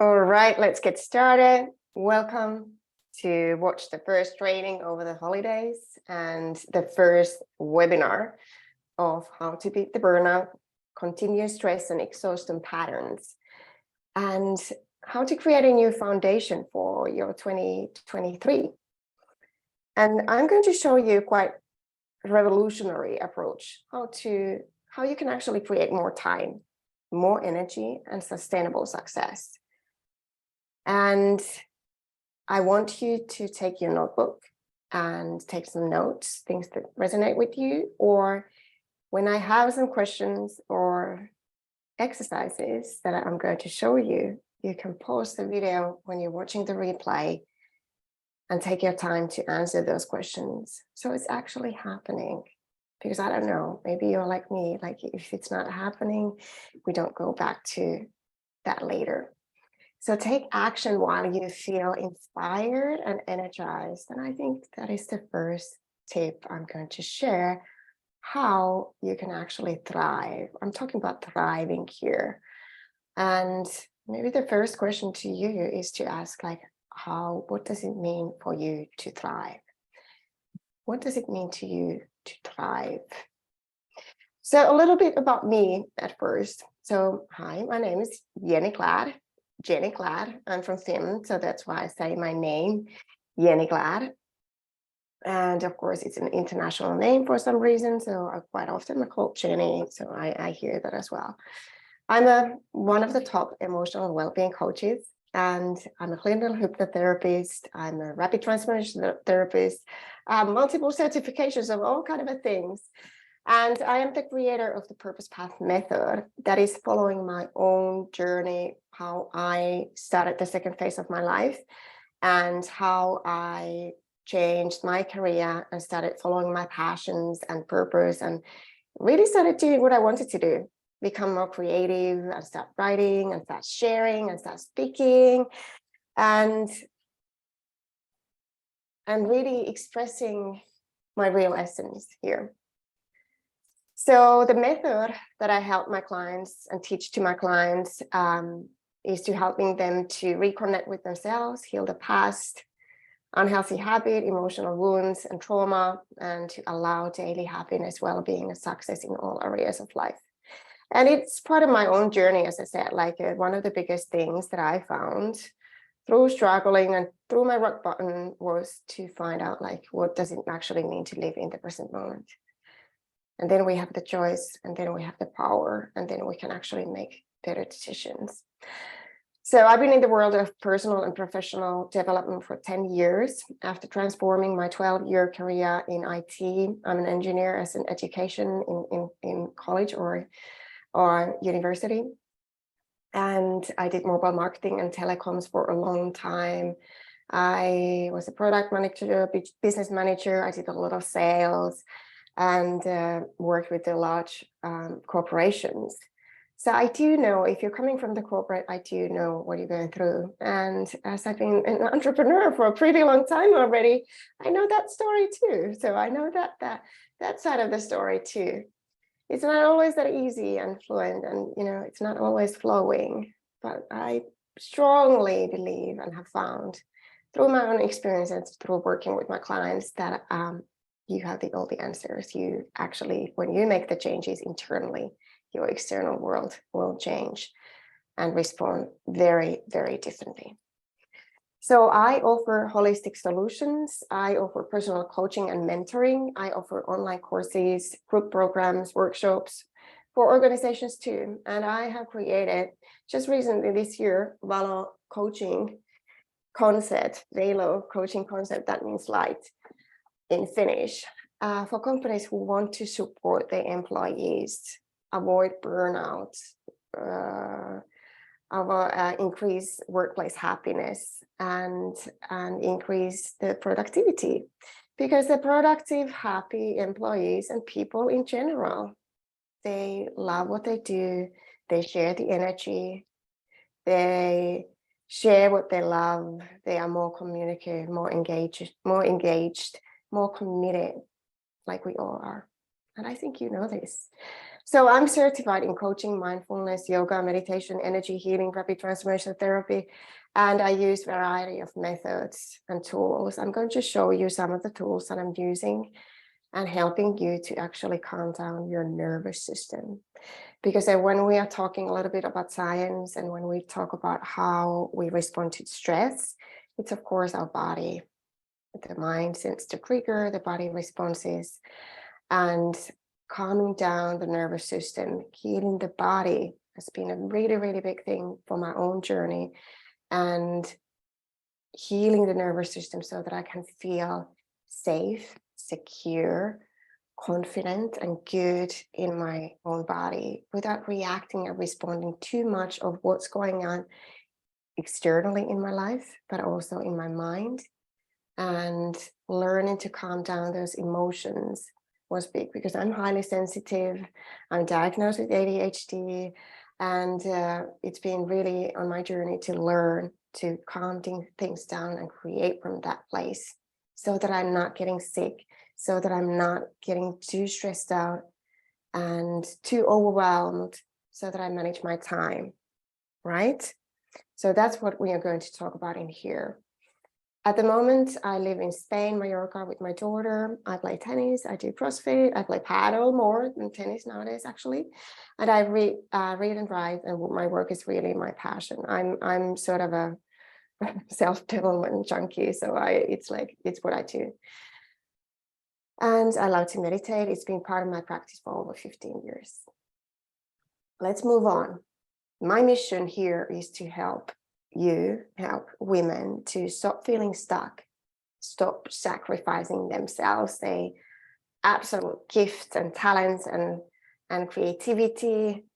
All right, let's get started. Welcome to watch the first training over the holidays and the first webinar of how to beat the burnout, continuous stress and exhaustion patterns, and how to create a new foundation for your 2023. And I'm going to show you quite a revolutionary approach, how you can actually create more time, more energy, and sustainable success. And I want you to take your notebook and take some notes, things that resonate with you, or when I have some questions or exercises that I'm going to show you, you can pause the video when you're watching the replay and take your time to answer those questions. So it's actually happening, because I don't know, maybe you're like me, like if it's not happening, we don't go back to that later. So take action while you feel inspired and energized. And I think that is the first tip I'm going to share, how you can actually thrive. I'm talking about thriving here. And maybe the first question to you is to ask, like, what does it mean for you to thrive? What does it mean to you to thrive? So a little bit about me at first. So hi, my name is Jenny Glad. I'm from Finland, so that's why I say my name, Jenny Glad. And of course, it's an international name for some reason, so I quite often am called Jenny, so I hear that as well. I'm one of the top emotional well-being coaches, and I'm a clinical hypnotherapist. I'm a rapid transformation therapist, multiple certifications of all kinds of things. And I am the creator of the Purpose Path method that is following my own journey, how I started the second phase of my life and how I changed my career and started following my passions and purpose and really started doing what I wanted to do, become more creative and start writing and start sharing and start speaking and really expressing my real essence here. So the method that I help my clients and teach to my clients is to helping them to reconnect with themselves, heal the past, unhealthy habit, emotional wounds and trauma, and to allow daily happiness, well-being and success in all areas of life. And it's part of my own journey, as I said, like one of the biggest things that I found through struggling and through my rock bottom was to find out, like, what does it actually mean to live in the present moment? And then we have the choice, and then we have the power, and then we can actually make better decisions. So I've been in the world of personal and professional development for 10 years. After transforming my 12-year career in IT, I'm an engineer as an education in college or university. And I did mobile marketing and telecoms for a long time. I was a product manager, business manager. I did a lot of sales and worked with the large corporations. So I do know, if you're coming from the corporate, I do know what you're going through. And as I've been an entrepreneur for a pretty long time already, I know that story too. So I know that side of the story too. It's not always that easy and fluent, and it's not always flowing, but I strongly believe and have found through my own experiences, through working with my clients, that you have all the answers. You actually, when you make the changes internally, your external world will change and respond very, very differently. So I offer holistic solutions. I offer personal coaching and mentoring. I offer online courses, group programs, workshops for organizations too. And I have created just recently this year, Valo coaching concept, that means light in Finnish, for companies who want to support their employees, avoid burnout, increase workplace happiness and increase the productivity, because the productive, happy employees and people in general, they love what they do, they share the energy, they share what they love, they are more communicative, more engaged, more committed, like we all are. And I think you know this. So I'm certified in coaching, mindfulness, yoga, meditation, energy healing, rapid transformation therapy, and I use a variety of methods and tools. I'm going to show you some of the tools that I'm using and helping you to actually calm down your nervous system. Because when we are talking a little bit about science and when we talk about how we respond to stress, it's of course our body. The mind sends the trigger, the body responses, and calming down the nervous system, healing the body has been a really, really big thing for my own journey, and healing the nervous system so that I can feel safe, secure, confident, and good in my own body without reacting and responding too much of what's going on externally in my life, but also in my mind. And learning to calm down those emotions was big because I'm highly sensitive. I'm diagnosed with ADHD, and it's been really on my journey to learn to calm things down and create from that place so that I'm not getting sick, so that I'm not getting too stressed out and too overwhelmed, so that I manage my time, right? So that's what we are going to talk about in here. At the moment, I live in Spain, Mallorca, with my daughter. I play tennis, I do CrossFit, I play paddle more than tennis nowadays, actually. And I read and write, and my work is really my passion. I'm sort of a self-development junkie, so it's what I do. And I love to meditate. It's been part of my practice for over 15 years. Let's move on. My mission here is to help women to stop feeling stuck, stop sacrificing themselves, their absolute gifts and talents and creativity.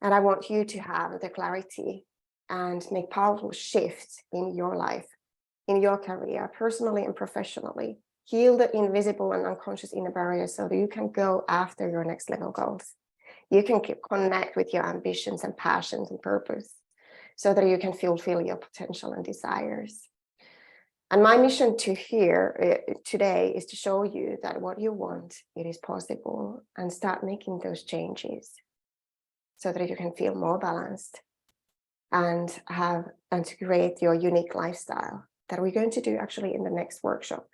And I want you to have the clarity and make powerful shifts in your life, in your career, personally and professionally. Heal the invisible and unconscious inner barriers so that you can go after your next level goals. You can connect with your ambitions and passions and purpose, so that you can fulfill your potential and desires. And my mission today is to show you that what you want, it is possible, and start making those changes so that you can feel more balanced and to create your unique lifestyle that we're going to do actually in the next workshop.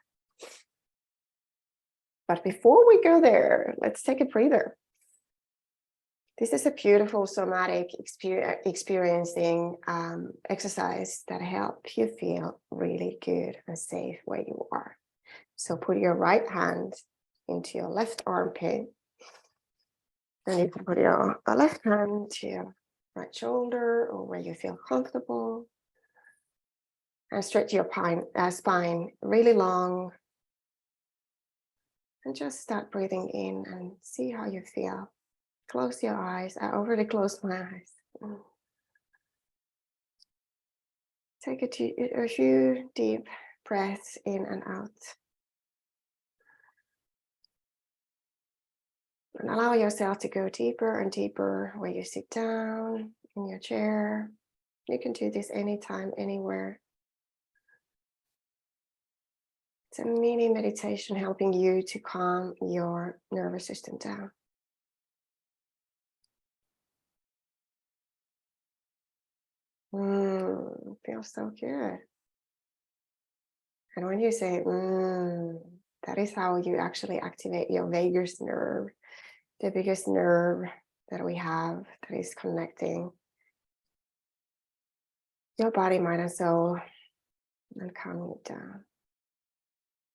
But before we go there, let's take a breather. This is a beautiful somatic experiencing exercise that helps you feel really good and safe where you are. So put your right hand into your left armpit, and you can put your left hand to your right shoulder or where you feel comfortable, and stretch your spine really long, and just start breathing in and see how you feel. Close your eyes. I already closed my eyes. Take a few deep breaths in and out. And allow yourself to go deeper and deeper where you sit down in your chair. You can do this anytime, anywhere. It's a mini meditation helping you to calm your nervous system down. Feels so good. And when you say, that is how you actually activate your vagus nerve, the biggest nerve that we have that is connecting your body, mind, and soul, and calming it down.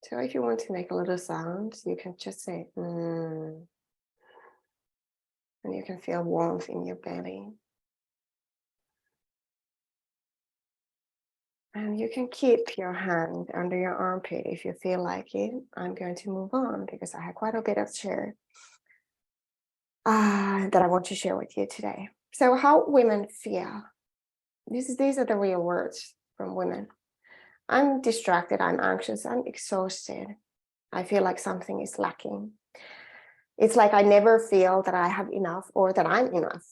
So if you want to make a little sound, you can just say, and you can feel warmth in your belly. And you can keep your hand under your armpit if you feel like it. I'm going to move on because I have quite a bit of share that I want to share with you today. So how women feel. These are the real words from women. I'm distracted, I'm anxious, I'm exhausted. I feel like something is lacking. It's like I never feel that I have enough or that I'm enough.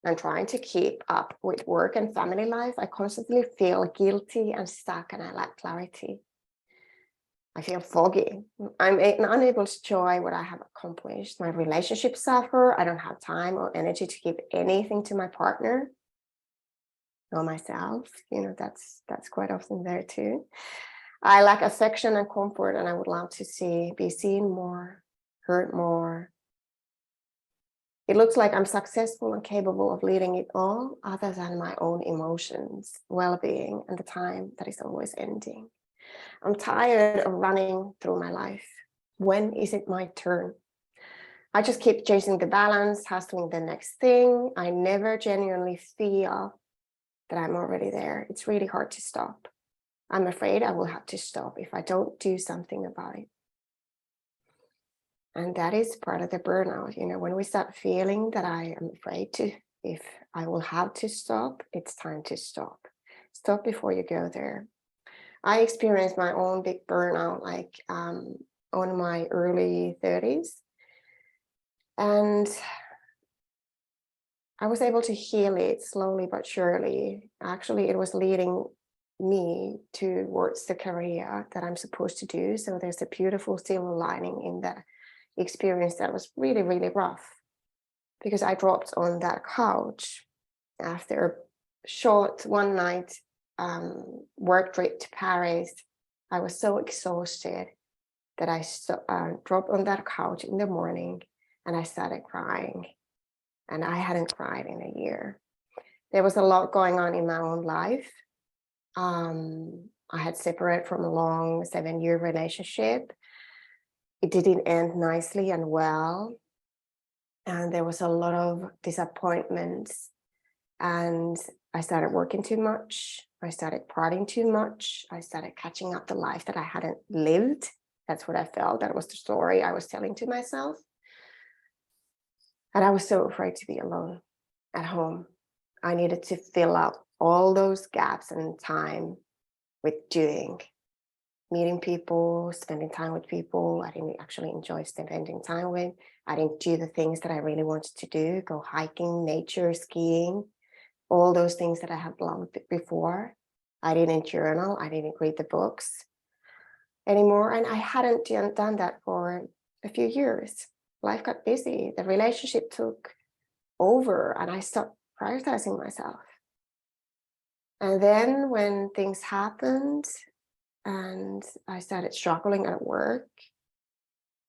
I'm trying to keep up with work and family life. I constantly feel guilty and stuck, and I lack clarity. I feel foggy. I'm unable to enjoy what I have accomplished. My relationships suffer. I don't have time or energy to give anything to my partner or myself. That's quite often there too. I lack affection and comfort, and I would love to be seen more, heard more. It looks like I'm successful and capable of leading it all other than my own emotions, well-being, and the time that is always ending. I'm tired of running through my life. When is it my turn? I just keep chasing the balance, hustling the next thing. I never genuinely feel that I'm already there. It's really hard to stop. I'm afraid I will have to stop if I don't do something about it. And that is part of the burnout. When we start feeling that I am afraid if I will have to stop, it's time to stop. Stop before you go there. I experienced my own big burnout, on my early 30s. And I was able to heal it slowly but surely. Actually, it was leading me towards the career that I'm supposed to do. So there's a beautiful silver lining in that experience that was really, really rough, because I dropped on that couch after a short one night work trip to Paris. I was so exhausted that I dropped on that couch in the morning and I started crying. And I hadn't cried in a year. There was a lot going on in my own life. I had separated from a long 7-year relationship. It didn't end nicely and well. And there was a lot of disappointments. And I started working too much. I started partying too much. I started catching up the life that I hadn't lived. That's what I felt. That was the story I was telling to myself. And I was so afraid to be alone at home. I needed to fill out all those gaps in time with meeting people, spending time with people I didn't actually enjoy spending time with. I didn't do the things that I really wanted to do, go hiking, nature, skiing, all those things that I had loved before. I didn't journal. I didn't read the books anymore. And I hadn't done that for a few years. Life got busy. The relationship took over and I stopped prioritizing myself. And then when things happened and I started struggling at work,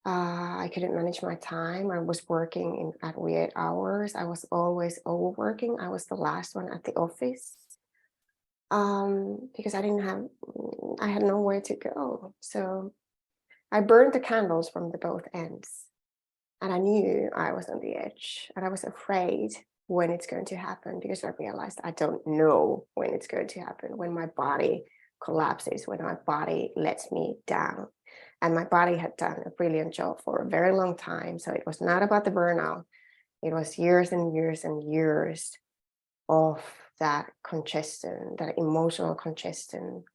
I couldn't manage my time. I was working at weird hours. I was always overworking. I was the last one at the office because I had nowhere to go. So I burned the candles from both ends. And I knew I was on the edge and I was afraid when it's going to happen, because I realized I don't know when it's going to happen, when my body collapses, when my body lets me down. And my body had done a brilliant job for a very long time. So it was not about the burnout. It was years and years and years of that congestion, that emotional congestion.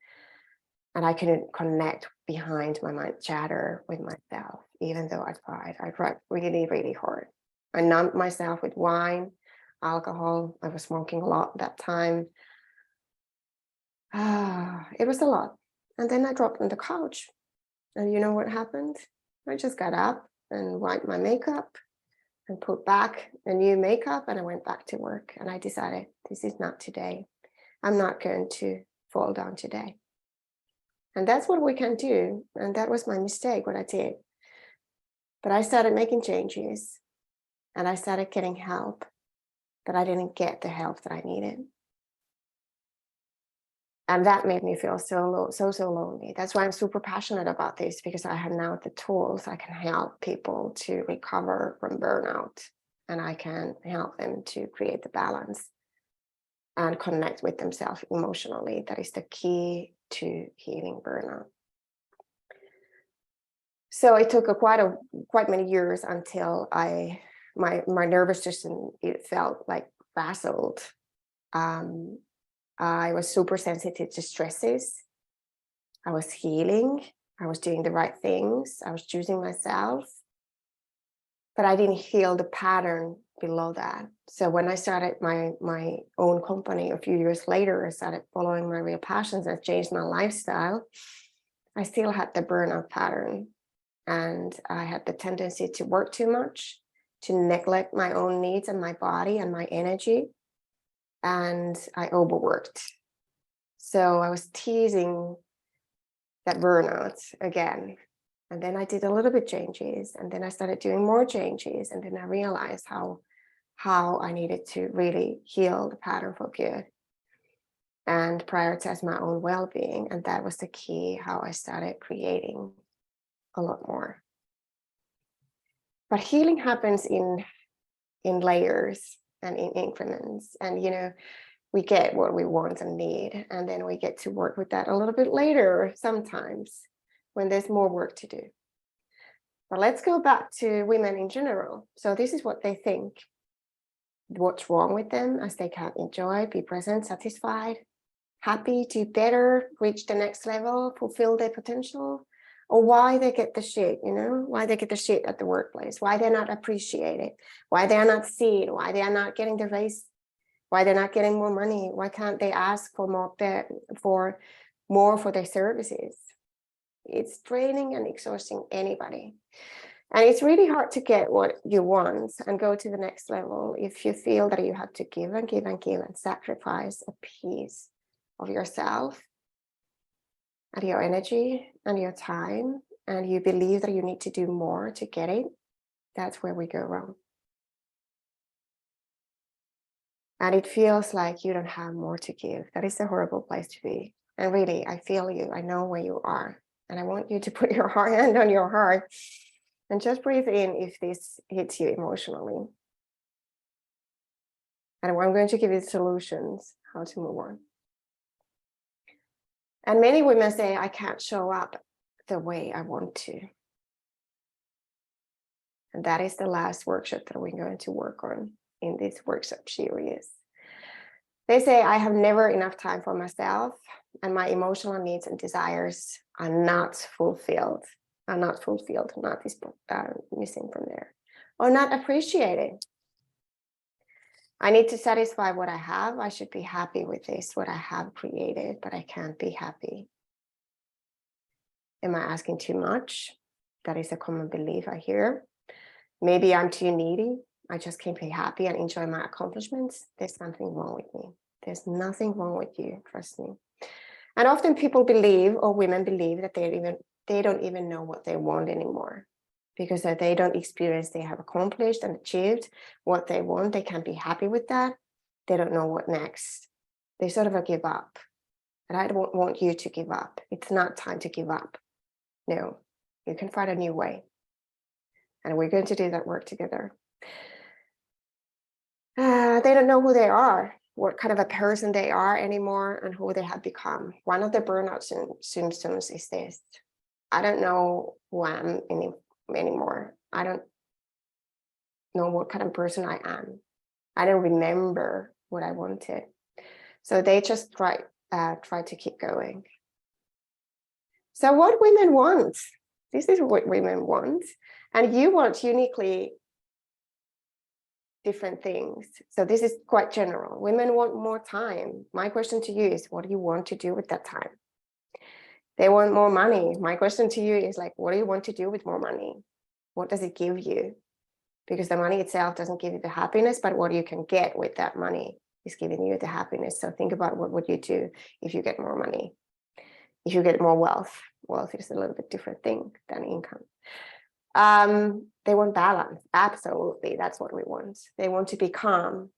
And I couldn't connect behind my mind chatter with myself, even though I tried. I tried really, really hard. I numbed myself with wine, alcohol. I was smoking a lot at that time. It was a lot. And then I dropped on the couch. And you know what happened? I just got up and wiped my makeup and put back a new makeup, and I went back to work. And I decided, this is not today. I'm not going to fall down today. And that's what we can do. And that was my mistake, what I did. But I started making changes and I started getting help, but I didn't get the help that I needed. And that made me feel so lonely. That's why I'm super passionate about this, because I have now the tools. I can help people to recover from burnout, and I can help them to create the balance and connect with themselves emotionally. That is the key to healing burnout. So it took quite many years until my nervous system, it felt like frazzled. I was super sensitive to stresses. I was healing. I was doing the right things. I was choosing myself. But I didn't heal the pattern below that. So when I started my own company a few years later, I started following my real passions and changed my lifestyle. I still had the burnout pattern, and I had the tendency to work too much, to neglect my own needs and my body and my energy, and I overworked. So I was teasing that burnout again. And then I did a little bit changes, and then I started doing more changes, and then I realized how I needed to really heal the pattern for good and prioritize my own well-being. And that was the key, how I started creating a lot more. But healing happens in layers and in increments. And we get what we want and need, and then we get to work with that a little bit later sometimes when there's more work to do. But let's go back to women in general. So this is what they think. What's wrong with them, as they can't enjoy, be present, satisfied, happy, do better, reach the next level, fulfill their potential, or why they get the shit, why they get the shit at the workplace, why they're not appreciated, why they are not seen, why they are not getting the raise, why they're not getting more money, why can't they ask for more for their services. It's draining and exhausting anybody. And it's really hard to get what you want and go to the next level if you feel that you have to give and give and give and sacrifice a piece of yourself and your energy and your time, and you believe that you need to do more to get it. That's where we go wrong. And it feels like you don't have more to give. That is a horrible place to be. And really, I feel you. I know where you are. And I want you to put your hand on your heart and just breathe in if this hits you emotionally. And I'm going to give you solutions how to move on. And many women say, I can't show up the way I want to. And that is the last workshop that we're going to work on in this workshop series. They say, I have never enough time for myself, and my emotional needs and desires are not fulfilled, not missing from there, or not appreciated. I need to satisfy what I have. I should be happy with this, what I have created, but I can't be happy. Am I asking too much? That is a common belief I hear. Maybe I'm too needy. I just can't be happy and enjoy my accomplishments. There's something wrong with me. There's nothing wrong with you, trust me. And often people believe, or women believe, that they don't even know what they want anymore, because they don't experience they have accomplished and achieved what they want. They can't be happy with that. They don't know what next. They sort of give up. And I don't want you to give up. It's not time to give up. No, you can find a new way. And we're going to do that work together. They don't know who they are, what kind of a person they are anymore, and who they have become. One of the burnout symptoms is this: I don't know who I am anymore. I don't know what kind of person I am. I don't remember what I wanted. So they just try to keep going. So what women want, this is what women want, and you want uniquely different things. So this is quite general. Women want more time. My question to you is, what do you want to do with that time? They want more money. My question to you is, like, what do you want to do with more money? What does it give you? Because the money itself doesn't give you the happiness, but what you can get with that money is giving you the happiness. So think about, what would you do if you get more money? If you get more wealth. Wealth is a little bit different thing than income. They want balance. Absolutely. That's what we want. They want to be calm.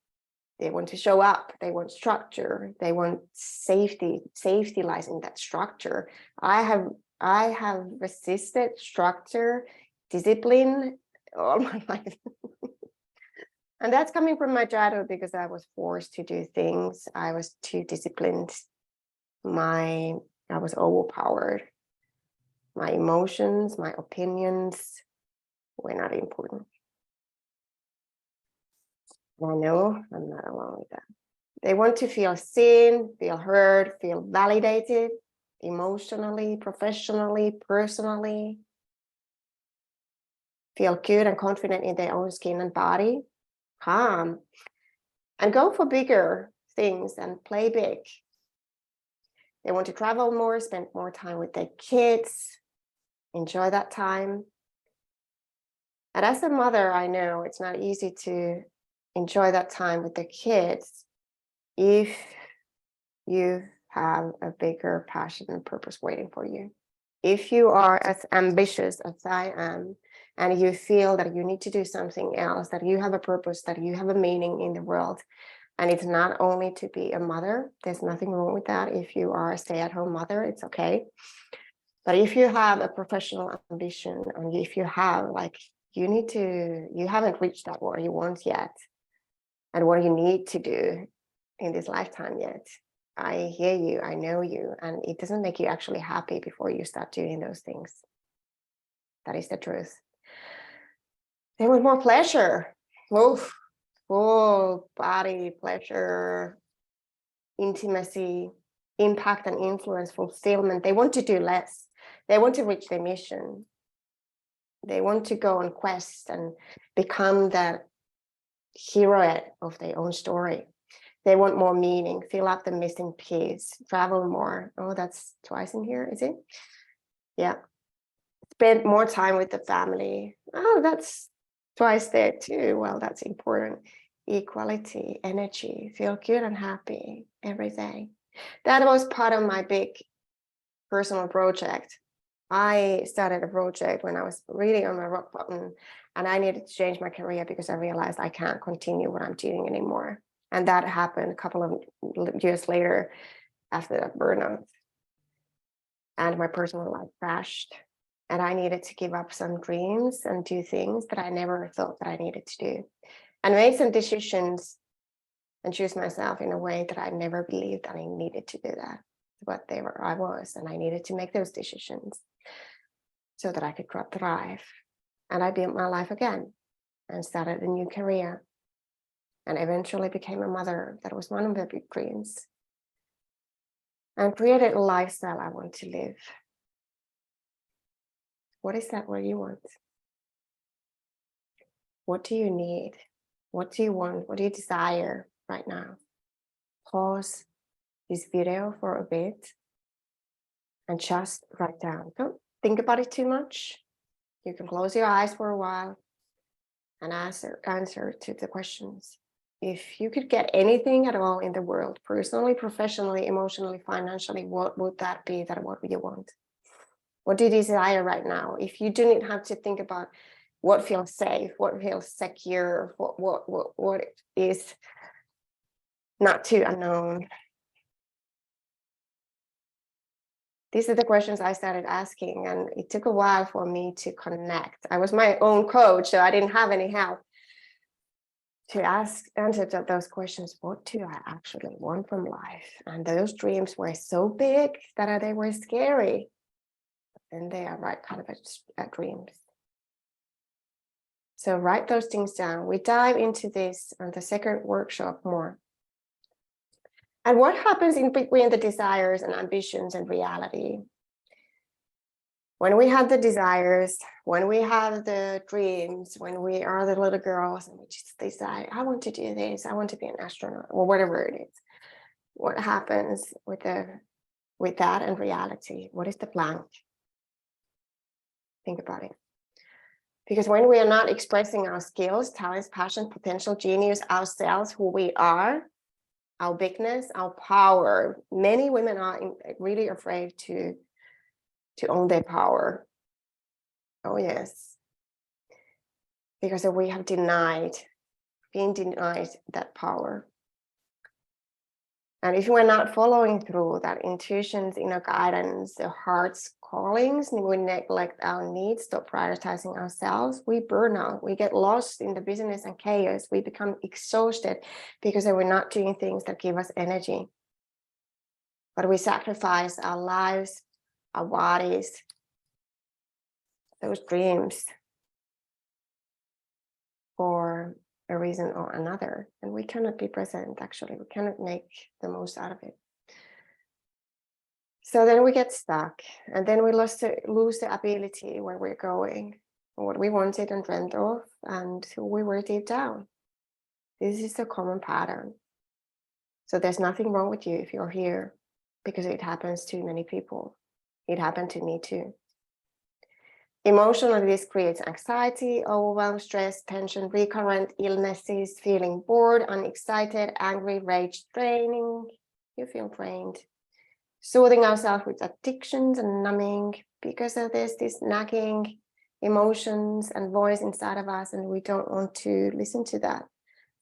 They want to show up. They want structure. They want safety. Safety lies in that structure. I have resisted structure, discipline all my life. And that's coming from my childhood, because I was forced to do things. I was too disciplined. I was overpowered. My emotions, my opinions were not important. And I know I'm not alone with that. They want to feel seen, feel heard, feel validated emotionally, professionally, personally, feel good and confident in their own skin and body, calm, and go for bigger things and play big. They want to travel more, spend more time with their kids, enjoy that time. And as a mother, I know it's not easy to enjoy that time with the kids if you have a bigger passion and purpose waiting for you. If you are as ambitious as I am, and you feel that you need to do something else, that you have a purpose, that you have a meaning in the world, and it's not only to be a mother, there's nothing wrong with that. If you are a stay-at-home mother, it's okay. But if you have a professional ambition, and if you have like, you haven't reached that what you want yet, and what you need to do in this lifetime yet, I hear you, I know you, and it doesn't make you actually happy before you start doing those things. That is the truth. Then with more pleasure, full body pleasure, intimacy, impact and influence, fulfillment. They want to do less. They want to reach their mission. They want to go on quest and become the hero of their own story. They want more meaning, fill up the missing piece, travel more. Oh, that's twice in here, is it? Yeah. Spend more time with the family. Oh, that's twice there too. Well, that's important. Equality, energy, feel good and happy every day. That was part of my big personal project. I started a project when I was really on my rock bottom, and I needed to change my career because I realized I can't continue what I'm doing anymore. And that happened a couple of years later after that burnout. And my personal life crashed. And I needed to give up some dreams and do things that I never thought that I needed to do. And make some decisions and choose myself in a way that I never believed that I needed to do that. But I was, and I needed to make those decisions so that I could thrive. And I built my life again and started a new career, and eventually became a mother. That was one of the big dreams. And created a lifestyle I want to live. What is that what you want? What do you need? What do you want? What do you desire right now? Pause this video for a bit and just write down. Don't think about it too much. You can close your eyes for a while and answer to the questions. If you could get anything at all in the world, personally, professionally, emotionally, financially, what would that be? What would you want? What do you desire right now? If you do not have to think about what feels safe, what feels secure, what is not too unknown. These are the questions I started asking, and it took a while for me to connect. I was my own coach, so I didn't have any help to answer those questions. What do I actually want from life? And those dreams were so big that they were scary. And they are right kind of dreams. So write those things down. We dive into this on the second workshop more. And what happens in between the desires and ambitions and reality? When we have the desires, when we have the dreams, when we are the little girls and we just decide, I want to do this, I want to be an astronaut, or whatever it is. What happens with that and reality? What is the blank? Think about it. Because when we are not expressing our skills, talents, passion, potential, genius, ourselves, who we are, our bigness, our power, many women are really afraid to own their power. Oh, yes. Because we have been denied that power. And if we're not following through that intuition's inner guidance, the heart's callings, we neglect our needs, stop prioritizing ourselves, we burn out, we get lost in the business and chaos, we become exhausted because we're not doing things that give us energy. But we sacrifice our lives, our bodies, those dreams for a reason or another, and we cannot be present. Actually, we cannot make the most out of it. So then we get stuck, and then we lose the ability where we're going, what we wanted and dreamt of, and who we were deep down. This is a common pattern. So there's nothing wrong with you if you're here. because it happens to many people. It happened to me too. Emotionally, this creates anxiety, overwhelm, stress, tension, recurrent illnesses, feeling bored, unexcited, angry, rage, draining. You feel drained. Soothing ourselves with addictions and numbing, because there's this nagging emotions and voice inside of us, and we don't want to listen to that.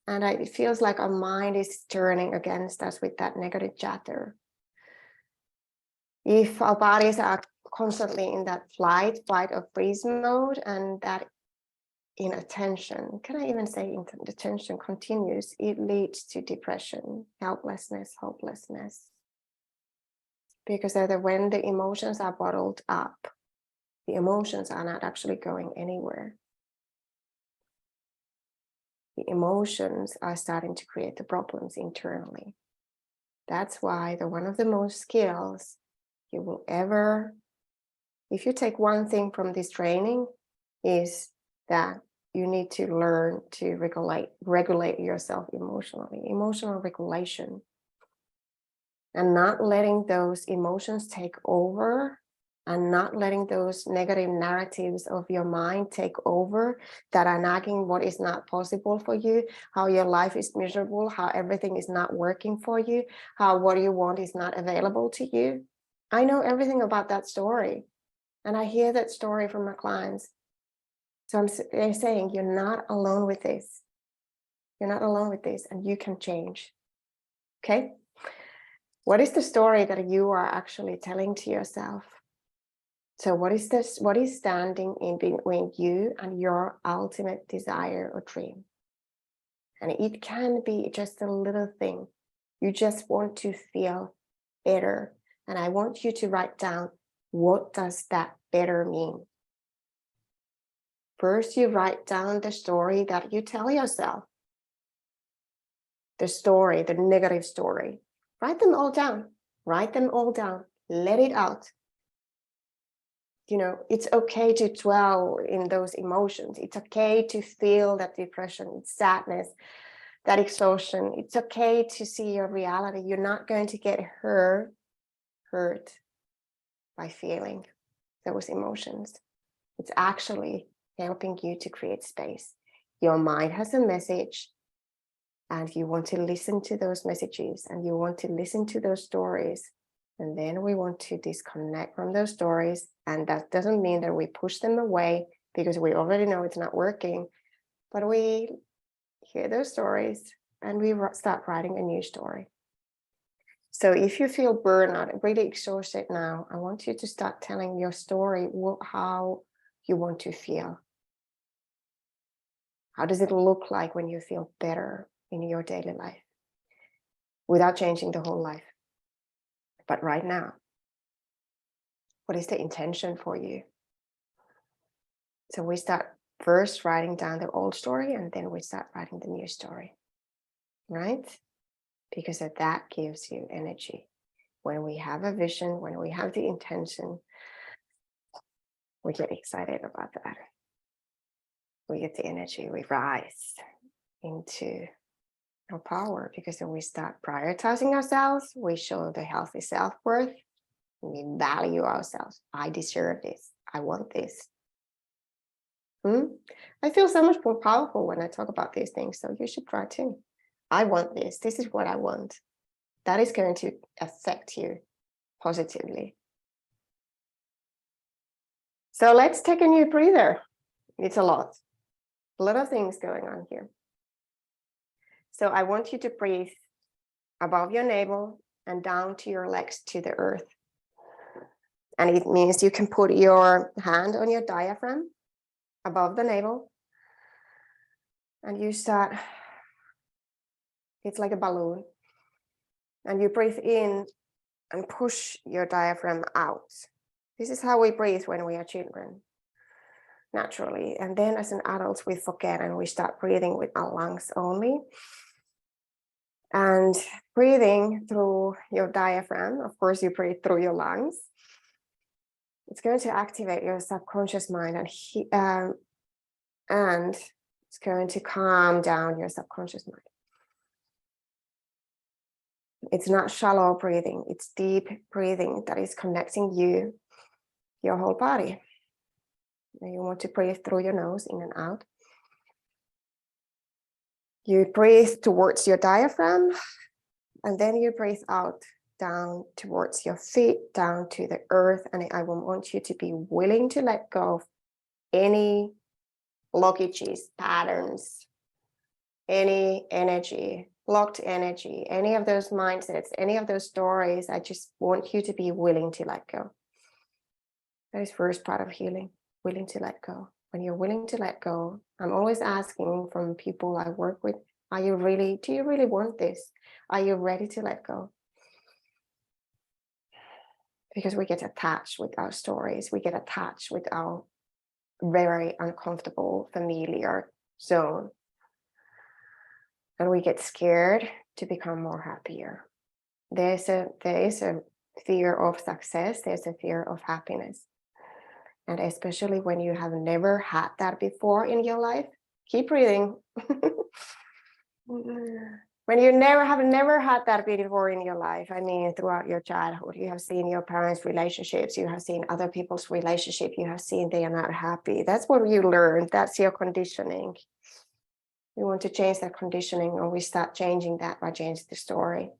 And it feels like our mind is turning against us with that negative chatter. If our bodies are constantly in that flight or freeze mode, and that inattention, can I even say inattention continues, it leads to depression, helplessness, hopelessness. Because when the emotions are bottled up, the emotions are not actually going anywhere. The emotions are starting to create the problems internally. That's why one of the most skills you will ever, if you take one thing from this training, is that you need to learn to regulate yourself emotionally, emotional regulation, and not letting those emotions take over, and not letting those negative narratives of your mind take over that are nagging what is not possible for you, how your life is miserable, how everything is not working for you, how what you want is not available to you. I know everything about that story, and I hear that story from my clients. So they're saying, you're not alone with this. You're not alone with this, and you can change. Okay? What is the story that you are actually telling to yourself? So what is this? What is standing in between you and your ultimate desire or dream? And it can be just a little thing. You just want to feel better. And I want you to write down, what does that better mean? First, you write down the story that you tell yourself. The story, the negative story. Write them all down. Write them all down. Let it out. You know, it's okay to dwell in those emotions. It's okay to feel that depression, sadness, that exhaustion. It's okay to see your reality. You're not going to get hurt by feeling those emotions. It's actually helping you to create space. Your mind has a message, and you want to listen to those messages, and you want to listen to those stories. And then we want to disconnect from those stories. And that doesn't mean that we push them away because we already know it's not working. But we hear those stories and we start writing a new story. So if you feel burnout, really exhausted now, I want you to start telling your story, how you want to feel. How does it look like when you feel better in your daily life without changing the whole life? But right now, what is the intention for you? So we start first writing down the old story, and then we start writing the new story, right? Because that gives you energy. When we have a vision, when we have the intention, we get excited about that. We get the energy, we rise into our power, because then we start prioritizing ourselves. We show the healthy self-worth. We value ourselves. I deserve this. I want this. I feel so much more powerful when I talk about these things. So you should try too. I want this. This is what I want. That is going to affect you positively. So let's take a new breather. It's a lot of things going on here. So I want you to breathe above your navel and down to your legs to the earth. And it means you can put your hand on your diaphragm above the navel. And you start, it's like a balloon. And you breathe in and push your diaphragm out. This is how we breathe when we are children, naturally. And then as an adult, we forget and we start breathing with our lungs only. And breathing through your diaphragm, of course, you breathe through your lungs. It's going to activate your subconscious mind, and it's going to calm down your subconscious mind. It's not shallow breathing, it's deep breathing that is connecting you, your whole body. And you want to breathe through your nose, in and out. You breathe towards your diaphragm, and then you breathe out down towards your feet, down to the earth. And I will want you to be willing to let go of any blockages, patterns, any energy, blocked energy, any of those mindsets, any of those stories. I just want you to be willing to let go. That is first part of healing, willing to let go. When you're willing to let go, I'm always asking from people I work with, do you really want this? Are you ready to let go? Because we get attached with our stories. We get attached with our very uncomfortable familiar zone. And we get scared to become more happier. There is a fear of success. There's a fear of happiness. And especially when you have never had that before in your life, keep breathing. When you never had that before in your life, I mean, throughout your childhood, you have seen your parents' relationships, you have seen other people's relationship, you have seen they are not happy. That's what you learned. That's your conditioning. We want to change that conditioning, or we start changing that by changing the story.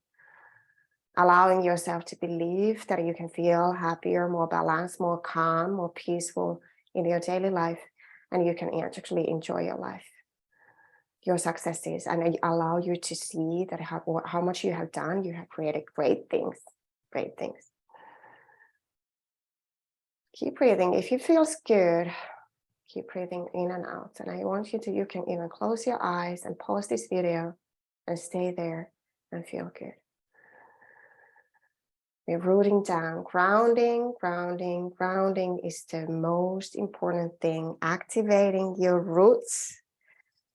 Allowing yourself to believe that you can feel happier, more balanced, more calm, more peaceful in your daily life, and you can actually enjoy your life, your successes, and allow you to see that how much you have done. You have created great things. Keep breathing. If it feels good, keep breathing in and out. And I want you can even close your eyes and pause this video and stay there and feel good. We're rooting down, grounding. Grounding is the most important thing. Activating your roots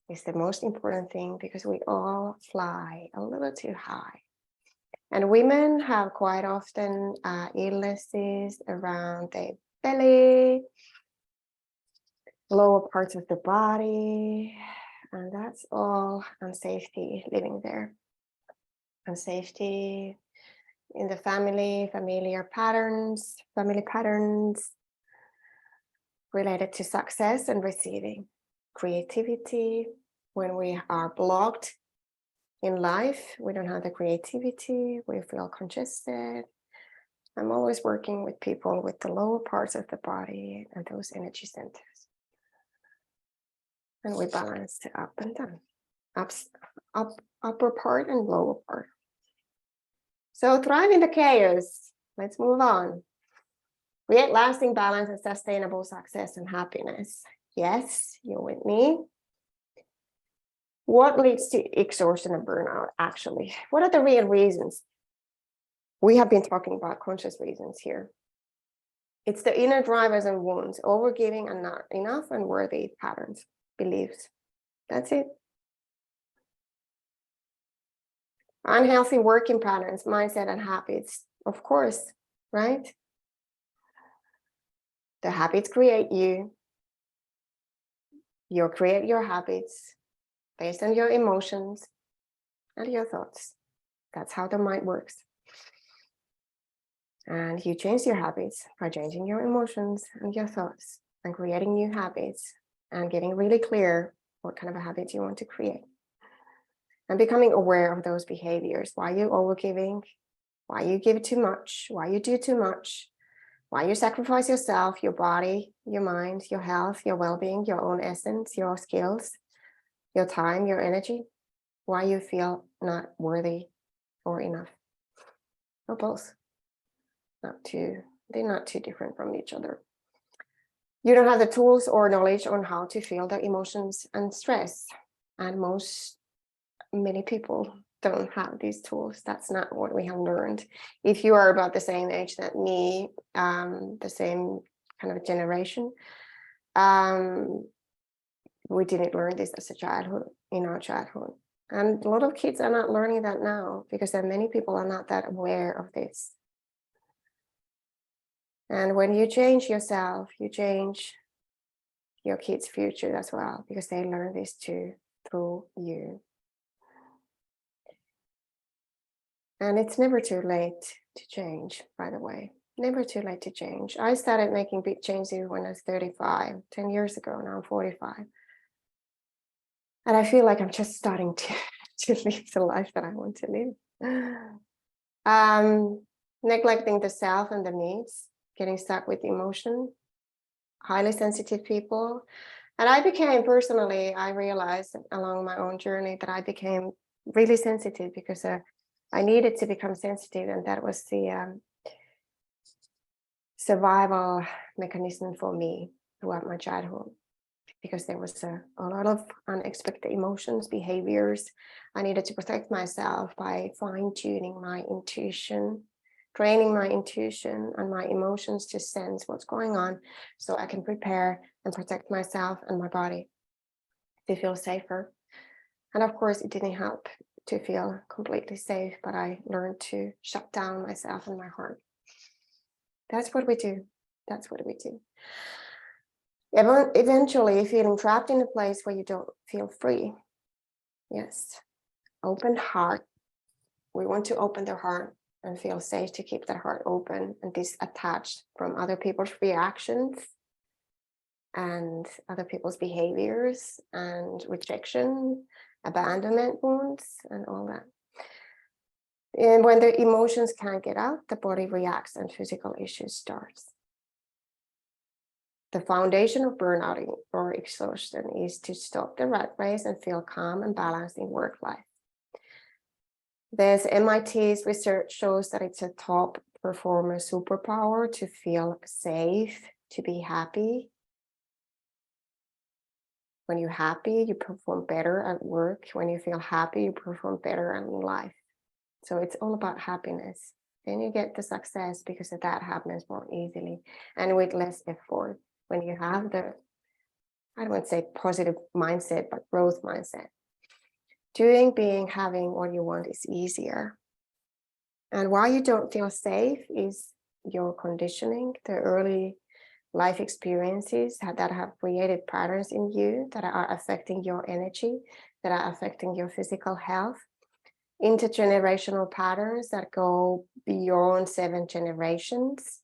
is the most important thing, because we all fly a little too high. And women have quite often illnesses around the belly, lower parts of the body, and that's all unsafety living there. Unsafety in the family patterns related to success and receiving. Creativity, when we are blocked in life, we don't have the creativity, we feel congested. I'm always working with people with the lower parts of the body and those energy centers. And we balance it up and down, upper part and lower part. So thrive in the chaos. Let's move on. Create lasting balance and sustainable success and happiness. Yes, you're with me. What leads to exhaustion and burnout, actually? What are the real reasons? We have been talking about conscious reasons here. It's the inner drivers and wounds, overgiving and not enough, and worthy patterns, beliefs. That's it. Unhealthy working patterns, mindset, and habits, of course, right? The habits create you. You create your habits based on your emotions and your thoughts. That's how the mind works. And you change your habits by changing your emotions and your thoughts and creating new habits and getting really clear what kind of a habit you want to create. And becoming aware of those behaviors, why you're overgiving, why you give too much, why you do too much, why you sacrifice yourself, your body, your mind, your health, your well-being, your own essence, your skills, your time, your energy, why you feel not worthy or enough, or both. They're not too different from each other. You don't have the tools or knowledge on how to feel the emotions and stress, and many people don't have these tools. That's not what we have learned. If you are about the same age that me, the same kind of generation, we didn't learn this as a childhood, in our childhood. And a lot of kids are not learning that now, because many people are not that aware of this. And when you change yourself, you change your kids' future as well, because they learn this too through you. And it's never too late to change, by the way. Never too late to change. I started making big changes when I was 35, 10 years ago. Now I'm 45. And I feel like I'm just starting to, to live the life that I want to live. Neglecting the self and the needs, getting stuck with emotion, highly sensitive people. And I realized along my own journey that I became really sensitive because I needed to become sensitive. And that was the survival mechanism for me throughout my childhood, because there was a lot of unexpected emotions, behaviors. I needed to protect myself by fine-tuning my intuition, training my intuition and my emotions to sense what's going on so I can prepare and protect myself and my body to feel safer. And of course, it didn't help to feel completely safe, but I learned to shut down myself and my heart. That's what we do. That's what we do. Eventually, feeling trapped in a place where you don't feel free. Yes, open heart. We want to open the heart and feel safe to keep that heart open and disattached from other people's reactions and other people's behaviors and rejection, abandonment wounds, and all that. And when the emotions can't get out, the body reacts and physical issues starts. The foundation of burnout or exhaustion is to stop the rat race and feel calm and balanced in work life. There's MIT's research shows that it's a top performer superpower to feel safe, to be happy. When you're happy, you perform better at work. When you feel happy, you perform better in life. So it's all about happiness. Then you get the success because of that happens more easily and with less effort. When you have the, I don't want to say positive mindset, but growth mindset. Doing, being, having what you want is easier. And why you don't feel safe is your conditioning, the early life experiences that have created patterns in you that are affecting your energy, that are affecting your physical health. Intergenerational patterns that go beyond 7 generations.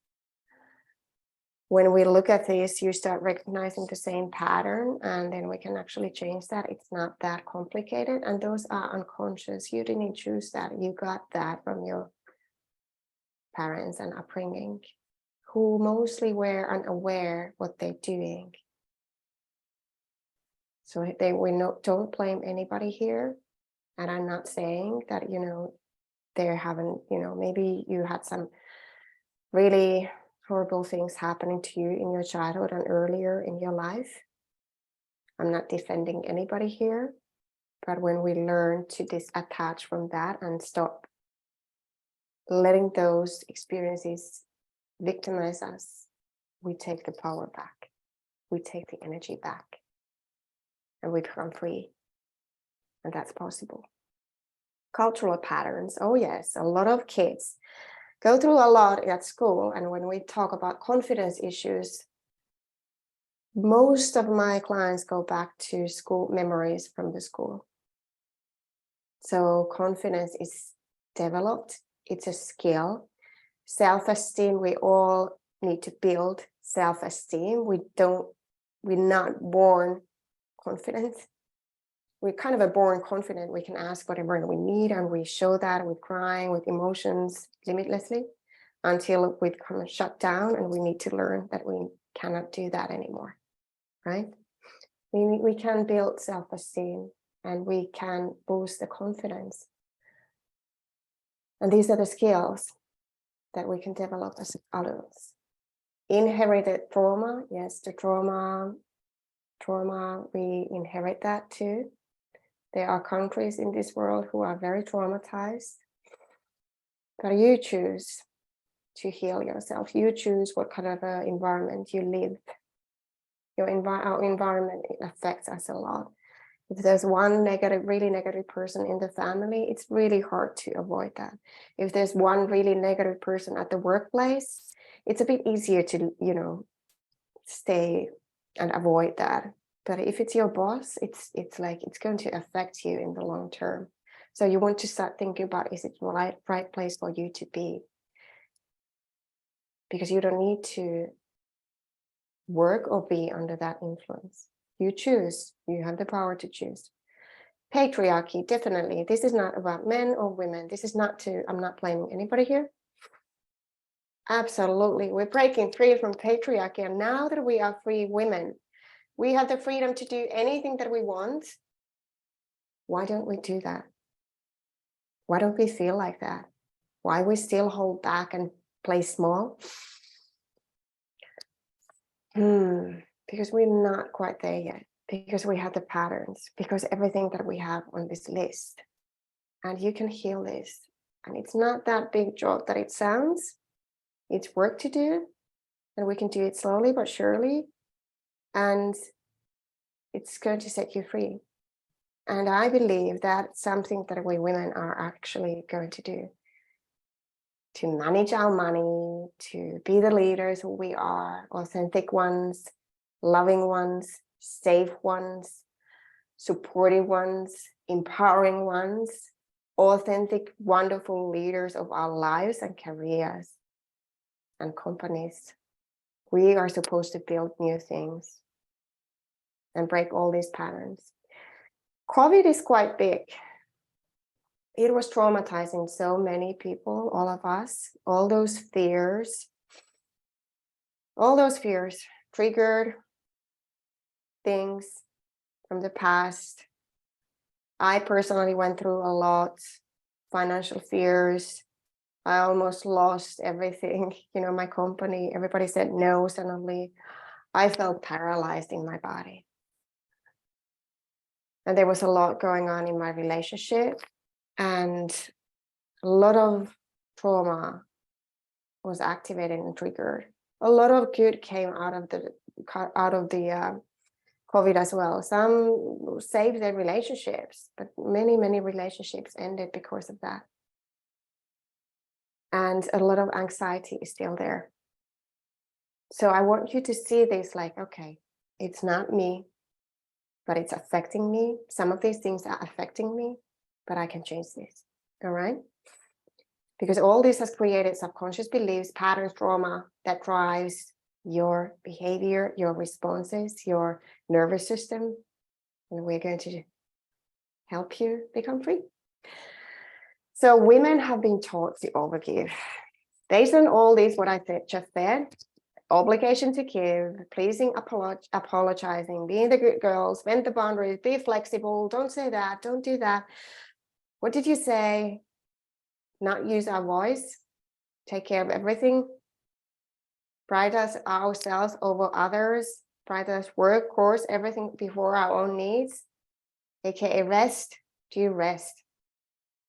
When we look at this, you start recognizing the same pattern, and then we can actually change that. It's not that complicated, and those are unconscious. You didn't choose that. You got that from your parents and upbringing, who mostly were unaware what they're doing. So don't blame anybody here. And I'm not saying that, they haven't, maybe you had some really horrible things happening to you in your childhood and earlier in your life. I'm not defending anybody here, but when we learn to disattach from that and stop letting those experiences victimize us, we take the power back, we take the energy back, and we become free. And that's possible. Cultural patterns. Oh yes, a lot of kids go through a lot at school. And when we talk about confidence issues, most of my clients go back to school memories from the school. So confidence is developed. It's a skill. Self-esteem, we all need to build self-esteem. We're not born confident. We're kind of born confident. We can ask whatever we need, and we show that with crying, with emotions limitlessly, until we become shut down and we need to learn that we cannot do that anymore, right? We can build self-esteem and we can boost the confidence. And these are the skills that we can develop as adults. Inherited trauma, yes, the trauma, we inherit that too. There are countries in this world who are very traumatized, but you choose to heal yourself. You choose what kind of environment you live. Our environment affects us a lot. If there's one really negative person in the family, it's really hard to avoid that. If there's one really negative person at the workplace, it's a bit easier to, stay and avoid that. But if it's your boss, it's like it's going to affect you in the long term. So you want to start thinking about, is it the right place for you to be? Because you don't need to work or be under that influence. You choose. You have the power to choose. Patriarchy, definitely. This is not about men or women. This is not to, I'm not blaming anybody here. Absolutely. We're breaking free from patriarchy. And now that we are free women, we have the freedom to do anything that we want. Why don't we do that? Why don't we feel like that? Why we still hold back and play small? Because we're not quite there yet. Because we have the patterns. Because everything that we have on this list. And you can heal this. And it's not that big job that it sounds. It's work to do. And we can do it slowly but surely. And it's going to set you free. And I believe that's something that we women are actually going to do. To manage our money, to be the leaders who we are, authentic ones, loving ones, safe ones, supportive ones, empowering ones, authentic, wonderful leaders of our lives and careers and companies. We are supposed to build new things and break all these patterns. COVID is quite big. It was traumatizing so many people, all of us, all those fears triggered things from the past. I personally went through a lot, financial fears. I almost lost everything, my company, everybody said no suddenly. I felt paralyzed in my body. And there was a lot going on in my relationship, and a lot of trauma was activated and triggered. A lot of good came out of the COVID as well. Some saved their relationships, but many relationships ended because of that. And a lot of anxiety is still there. So I want you to see this like, okay, it's not me, but it's affecting me. Some of these things are affecting me, but I can change this. All right? Because all this has created subconscious beliefs, patterns, trauma that drives your behavior, your responses, your nervous system. And we're going to help you become free. So women have been taught to overgive. Based on all this, what I just said, obligation to give, pleasing, apologizing, being the good girl, spend the boundaries, be flexible, don't say that, don't do that. What did you say? Not use our voice, take care of everything, prioritize ourselves over others, prioritize work, course, everything before our own needs, aka rest. Do you rest?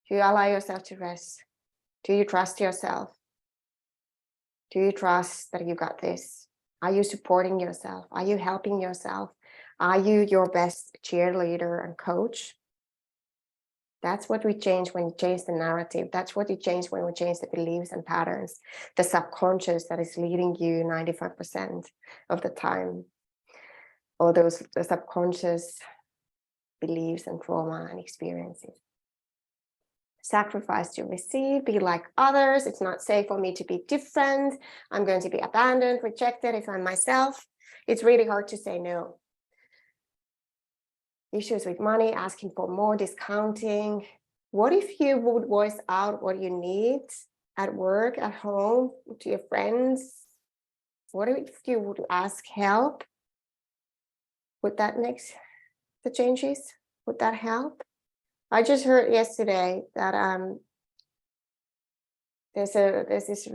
Do you allow yourself to rest? Do you trust yourself? Do you trust that you got this? Are you supporting yourself? Are you helping yourself? Are you your best cheerleader and coach? That's what we change when we change the narrative. That's what we change when we change the beliefs and patterns, the subconscious that is leading you 95% of the time, or the subconscious beliefs and trauma and experiences. Sacrifice to receive, be like others. It's not safe for me to be different. I'm going to be abandoned, rejected if I'm myself. It's really hard to say no. Issues with money, asking for more, discounting. What if you would voice out what you need at work, at home, to your friends? What if you would ask help? Would that make the changes? Would that help? I just heard yesterday that there's this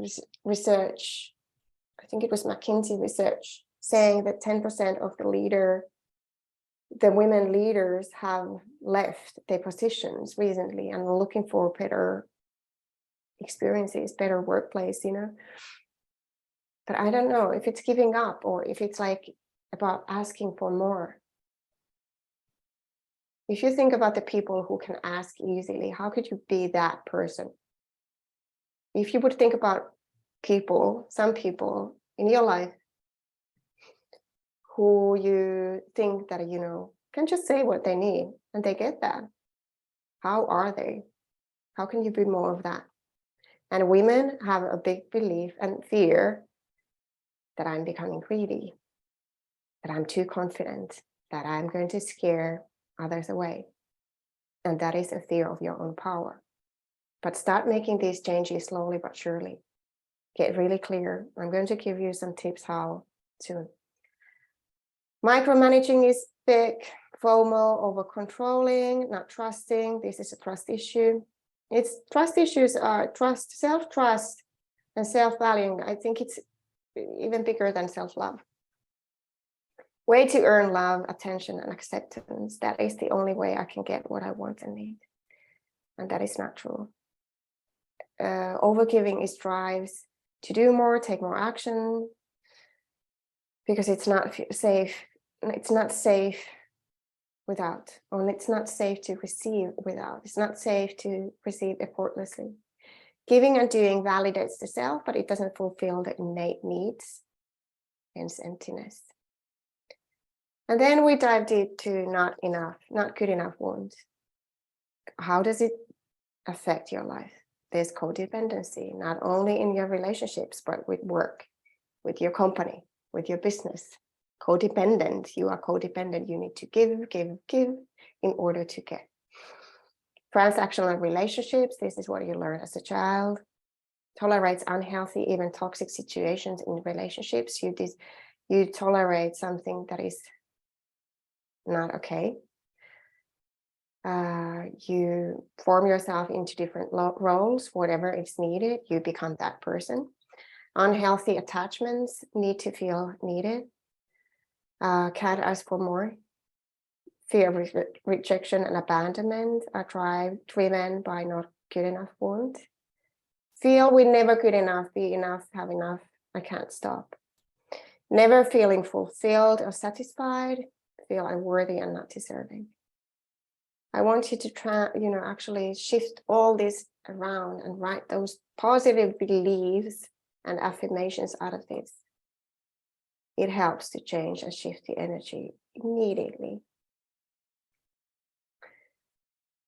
research, I think it was McKinsey research, saying that 10% of the women leaders have left their positions recently and are looking for better experiences, better workplace, But I don't know if it's giving up or if it's like about asking for more. If you think about the people who can ask easily, how could you be that person? If you would think about some people in your life who you think that, can just say what they need and they get that. How are they? How can you be more of that? And women have a big belief and fear that I'm becoming greedy, that I'm too confident, that I'm going to scare others away. And that is a fear of your own power. But start making these changes slowly but surely. Get really clear. I'm going to give you some tips how to. Micromanaging is big. FOMO, over controlling, not trusting. This is a trust issue. It's trust issues are trust, self-trust and self-valuing. I think it's even bigger than self-love. Way to earn love, attention, and acceptance. That is the only way I can get what I want and need. And that is not true. Overgiving is drives to do more, take more action, because it's not safe. It's not safe without, or it's not safe to receive without. It's not safe to receive effortlessly. Giving and doing validates the self, but it doesn't fulfill the innate needs, hence emptiness. And then we dive deep to not enough, not good enough wounds. How does it affect your life? There's codependency, not only in your relationships, but with work, with your company, with your business. Codependent, you are codependent. You need to give, give, give in order to get. Transactional relationships, this is what you learn as a child. Tolerates unhealthy, even toxic situations in relationships. You tolerate something that is not okay. You form yourself into different roles, whatever is needed, you become that person. Unhealthy attachments, need to feel needed. Can't ask for more. Fear of rejection and abandonment are driven by not good enough wound. Feel we're never good enough, be enough, have enough, I can't stop. Never feeling fulfilled or satisfied, feel unworthy and not deserving. I want you to try, actually shift all this around and write those positive beliefs and affirmations out of this. It helps to change and shift the energy immediately.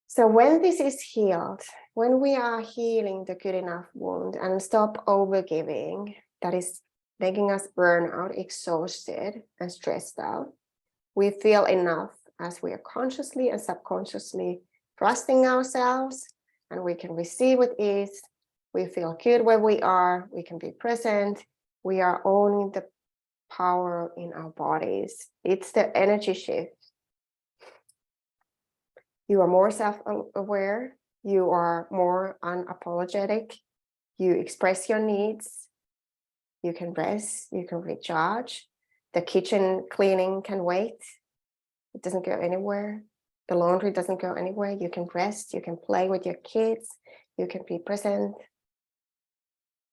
So when this is healed, when we are healing the good enough wound and stop overgiving, that is making us burn out, exhausted and stressed out, we feel enough as we are consciously and subconsciously trusting ourselves, and we can receive with ease. We feel good where we are, we can be present, we are owning the power in our bodies. It's the energy shift. You are more self-aware, you are more unapologetic, you express your needs, you can rest, you can recharge. The kitchen cleaning can wait. It doesn't go anywhere. The laundry doesn't go anywhere. You can rest, you can play with your kids, you can be present,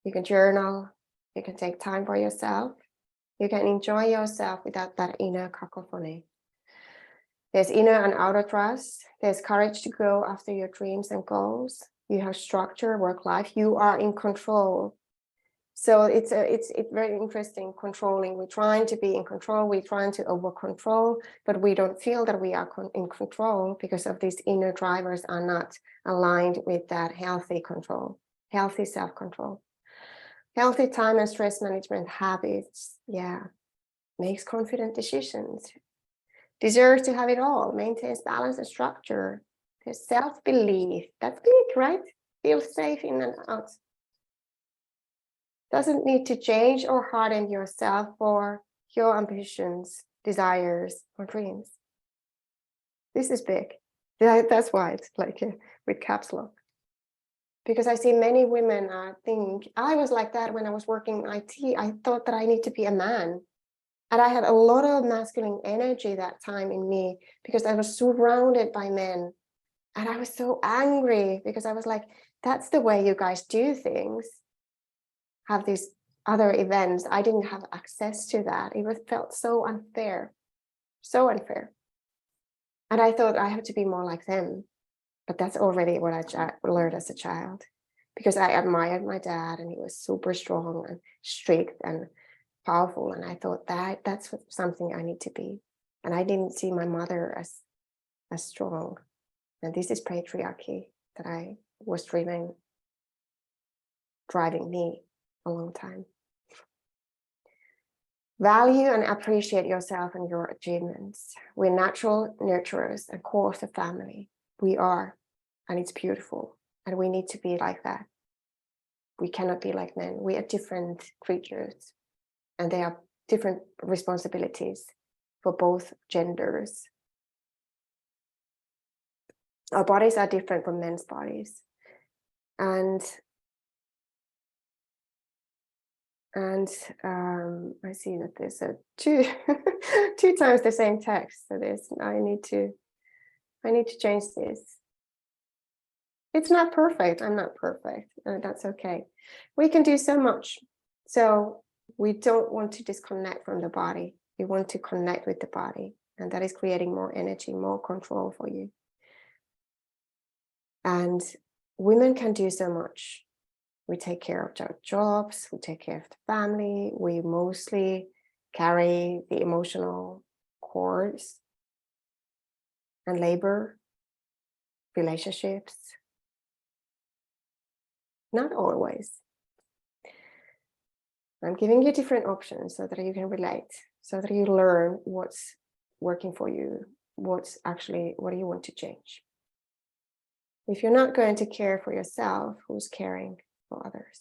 you can journal, you can take time for yourself, you can enjoy yourself without that inner cacophony. There's inner and outer trust. There's courage to go after your dreams and goals. You have structure, work life. You are in control. So it's very interesting controlling. We're trying to be in control. We're trying to over control, but we don't feel that we are in control because of these inner drivers are not aligned with that healthy control, healthy self-control. Healthy time and stress management habits, makes confident decisions. Deserves to have it all, maintains balance and structure. There's self-belief. That's big, right? Feel safe in and out. Doesn't need to change or harden yourself for your ambitions, desires, or dreams. This is big. That's why it's like with caps lock. Because I see many women think, I was like that when I was working in IT. I thought that I need to be a man. And I had a lot of masculine energy that time in me because I was surrounded by men. And I was so angry because I was like, that's the way you guys do things. Have these other events. I didn't have access to that. Felt so unfair. So unfair. And I thought I have to be more like them. But that's already what I learned as a child. Because I admired my dad and he was super strong and strict and powerful, and I thought that's something I need to be. And I didn't see my mother as strong. And this is patriarchy that I was driving me a long time. Value and appreciate yourself and your achievements. We're natural nurturers and core of the family. We are, and it's beautiful. And we need to be like that. We cannot be like men. We are different creatures, and they have different responsibilities for both genders. Our bodies are different from men's bodies. And I see that there's a two times the same text. So I need to change this. It's not perfect. I'm not perfect. That's okay. We can do so much. So we don't want to disconnect from the body. We want to connect with the body. And that is creating more energy, more control for you. And women can do so much. We take care of our jobs, we take care of the family, we mostly carry the emotional cords and labor, relationships. Not always. I'm giving you different options so that you can relate, so that you learn what's working for you, what do you want to change. If you're not going to care for yourself, who's caring for others?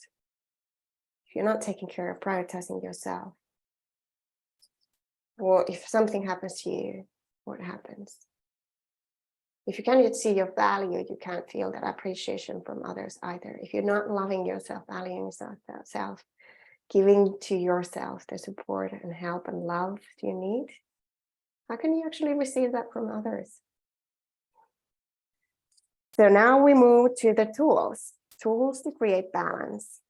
If you're not taking care of prioritizing yourself, or if something happens to you, what happens? If you can't see your value, you can't feel that appreciation from others either. If you're not loving yourself, valuing yourself, giving to yourself the support and help and love you need, how can you actually receive that from others? So now we move to the tools to create balance.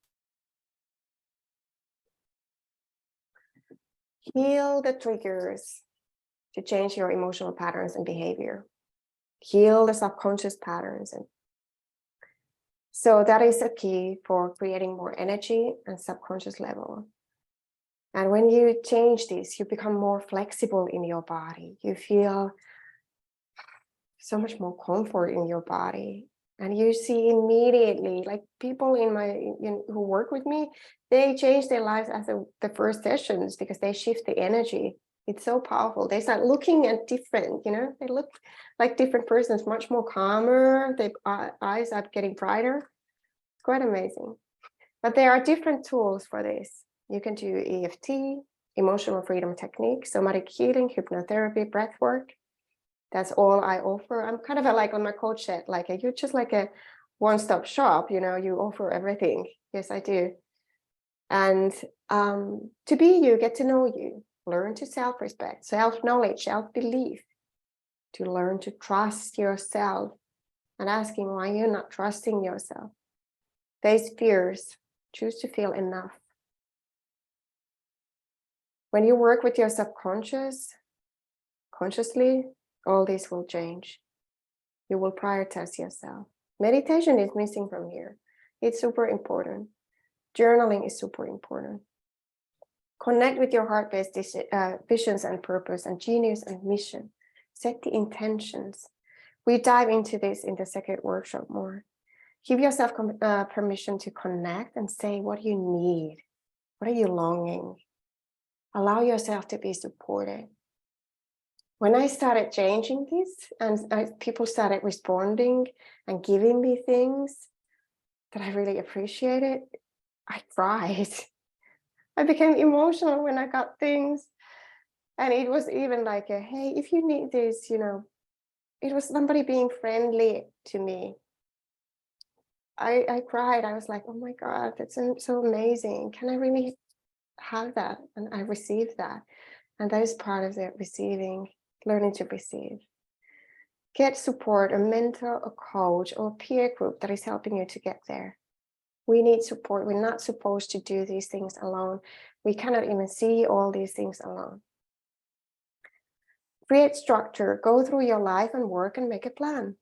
Heal the triggers to change your emotional patterns and behavior. Heal the subconscious patterns. And so that is a key for creating more energy and subconscious level. And when you change this, you become more flexible in your body. You feel so much more comfort in your body. And you see immediately, like people who work with me, they change their lives after the first sessions because they shift the energy. It's so powerful. They start looking at different, they look like different persons, much more calmer. Their eyes are getting brighter. It's quite amazing. But there are different tools for this. You can do EFT, emotional freedom technique, somatic healing, hypnotherapy, breath work. That's all I offer. I'm kind of like on my coach said, you're just like a one-stop shop, you offer everything. Yes, I do. And to be you, get to know you, learn to self-respect, self-knowledge, self-belief, to learn to trust yourself and asking why you're not trusting yourself. Face fears, choose to feel enough. When you work with your subconscious, consciously, all this will change. You will prioritize yourself. Meditation is missing from here. It's super important. Journaling is super important. Connect with your heart-based visions and purpose and genius and mission. Set the intentions. We dive into this in the second workshop more. Give yourself permission to connect and say what you need. What are you longing? Allow yourself to be supported. When I started changing this and people started responding and giving me things that I really appreciated, I cried. I became emotional when I got things. And it was even like hey, if you need this, it was somebody being friendly to me. I cried. I was like, oh my God, that's so amazing. Can I really have that? And I received that. And that is part of the receiving, learning to receive. Get support, a mentor, a coach, or a peer group that is helping you to get there. We need support. We're not supposed to do these things alone. We cannot even see all these things alone. Create structure. Go through your life and work and make a plan,